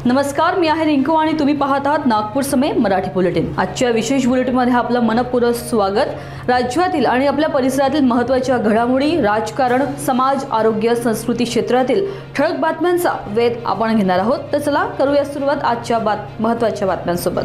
नमस्कार, मी आहे रिंकू आणि तुम्ही पाहत आहात नागपूर समय मराठी बुलेटिन। आजच्या विशेष बुलेटिनमध्ये आपलं मनपूर्वक स्वागत। राज्यातील आणि आपल्या परिसरातील महत्त्वाच्या घडामोडी, राजकारण, समाज, आरोग्य, संस्कृती क्षेत्रातील ठळक बातम्यांचा वेध आपण घेणार आहोत। तर चला करूया सुरुवात आजच्या महत्त्वाच्या बातम्यांसोबत।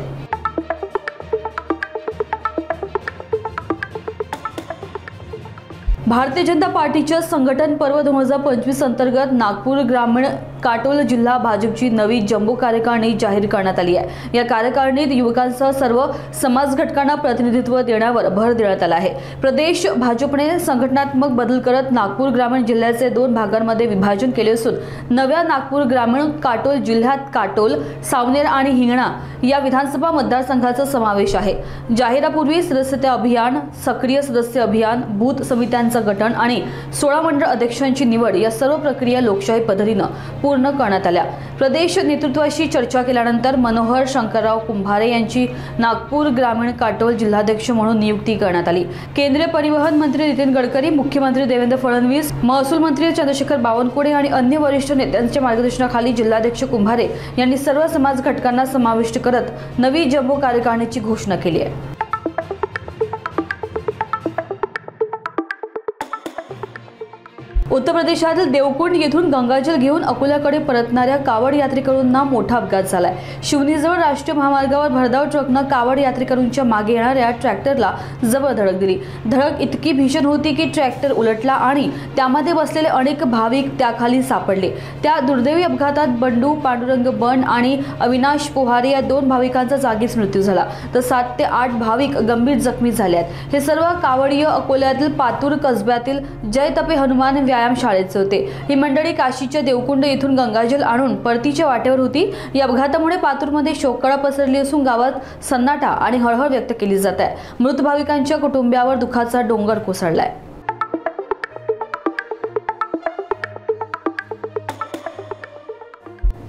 भारतीय जनता पार्टीच्या संघटन पर्व 2025 अंतर्गत नागपूर ग्रामीण काटोल जिल्हा भाजपची नवी जम्बो कार्यकारिणी जाहीर करण्यात आली आहे। या कार्यकारिणीत युवकांसह सर्व समाज घटकांना प्रतिनिधित्व देण्यावर भर देण्यात आला आहे। प्रदेश भाजपने संघटनात्मक बदल करत नागपूर ग्रामीण जिल्ह्याचे 2 भागांमध्ये विभाजन केले असून नव्या नागपूर ग्रामीण काटोल जिल्ह्यात काटोल, सावनेर आणि हिंगणा या विधानसभा मतदारसंघाचा समावेश आहे। जाहिरापूर्वी सदस्यता अभियान, सक्रिय सदस्य अभियान, बूथ समित्यांचा गठन आणि 16 मंडळ अध्यक्षांची निवड या सर्व प्रक्रिया लोकशाही पद्धतीने पूर्ण करण्यात आल्या। प्रदेश नेतृत्वाशी चर्चा केल्यानंतर मनोहर शंकरराव कुंभारे यांची नागपूर ग्रामीण काटोल जिल्हाध्यक्ष म्हणून नियुक्ती करण्यात आली। केंद्रीय परिवहन मंत्री नितीन गडकरी, मुख्यमंत्री देवेंद्र फडणवीस, महसूल मंत्री चंद्रशेखर बावनकुळे आणि अन्य वरिष्ठ नेत्यांच्या मार्गदर्शनाखाली जिल्हाध्यक्ष कुंभारे यांनी सर्व समाज घटकांना समाविष्ट करत नवी जम्बो कार्यकारिणीची घोषणा केली आहे। उत्तर प्रदेशातील देवकुंड येथून गंगाजल घेऊन अकोल्याकडे परतणाऱ्या कावड यात्रेकरूंना मोठा अपघात झालाय। शिवनीजवळ राष्ट्रीय महामार्गावर भरधाव ट्रकनं कावड यात्रेकरूंच्या मागे येणाऱ्या ट्रॅक्टरला जबर धडक दिली। धडक इतकी भीषण होती की ट्रॅक्टर उलटला आणि त्यामध्ये बसलेले अनेक भाविक त्याखाली सापडले। त्या दुर्दैवी अपघातात बंडू पांडुरंग बन आणि अविनाश पोहारे या 2 भाविकांचा जागीच मृत्यू झाला, तर 7 ते 8 भाविक गंभीर जखमी झाले आहेत। हे सर्व कावडीय अकोल्यातील पातूर कसब्यातील जयतपे हनुमान व्यायाम शाळेचे होते। ही मंडळी काशीच्या देवकुंड येथून गंगाजल आणून परतीच्या वाटेवर होती। या अपघातामुळे पातूरमध्ये शोककळा पसरली असून गावात सन्नाटा आणि हळहळ व्यक्त केली जात आहे। मृत भाविकांच्या कुटुंबियावर दुःखाचा डोंगर कोसळलाय।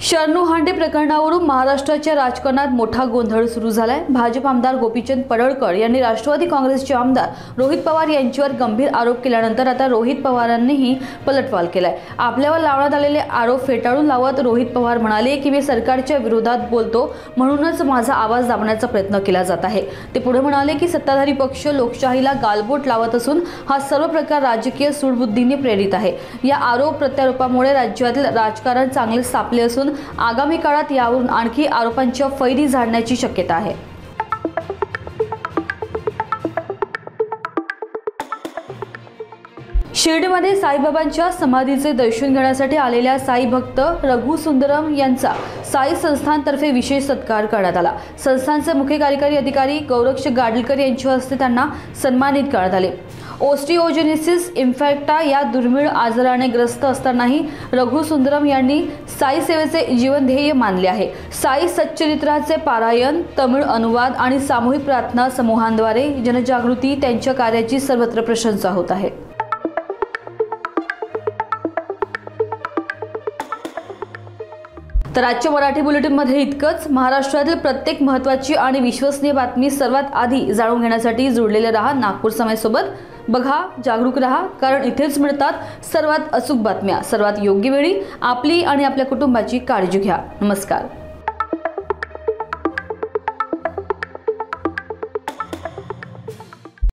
शरणू हांडे प्रकरणावरून महाराष्ट्राच्या राजकारणात मोठा गोंधळ सुरू झालाय। भाजप आमदार गोपीचंद पडळकर यांनी राष्ट्रवादी काँग्रेसचे आमदार रोहित पवार यांच्यावर गंभीर आरोप केल्यानंतर आता रोहित पवारांनीही पलटवार केलाय। आपल्यावर लावण्यात आलेले आरोप फेटाळून लावत रोहित पवार म्हणाले की मी सरकारच्या विरोधात बोलतो, म्हणूनच माझा आवाज दाबण्याचा प्रयत्न केला जात आहे। ते पुढे म्हणाले की सत्ताधारी पक्ष लोकशाहीला गालबोट लावत असून हा सर्व प्रकार राजकीय सूडबुद्धीने प्रेरित आहे। या आरोप प्रत्यारोपामुळे राज्यातील राजकारण चांगले सापले असून आगामी काळात यावरून आणखी आरोपांच्या फैरी झाडण्याची शक्यता आहे। शिर्डीमध्ये साईबाबांच्या समाधीचे दर्शन घेण्यासाठी आलेल्या साई भक्त रघु सुंदरम यांचा साई संस्थानतर्फे विशेष सत्कार करण्यात आला। संस्थानचे मुख्य कार्यकारी अधिकारी गौरक्ष गाडलकर यांच्या हस्ते त्यांना सन्मानित करण्यात आले। ओस्टिओजेनेसिस इन्फेक्टा या दुर्मिळ आजाराने ग्रस्त असतानाही रघु सुंदरम यांनी साई सेवेचे जीवनध्येय मानले आहे। साई सच्चरित्राचे पारायण, तमिळ अनुवाद आणि सामूहिक प्रार्थना समूहांद्वारे जनजागृती त्यांच्या कार्याची सर्वत्र प्रशंसा होत आहे। तर आजच्या मराठी बुलेटिनमध्ये इतकंच। महाराष्ट्रातील प्रत्येक महत्त्वाची आणि विश्वसनीय बातमी सर्वात आधी जाणून घेण्यासाठी जोडलेले रहा नागपूर समय सोबत। बघा, जागरूक रहा, कारण इथेच मिळतात सर्वात अचूक बातम्या। सर्वात योग्य वेळी आपली आणि आपल्या कुटुंबाची काळजी घ्या। नमस्कार।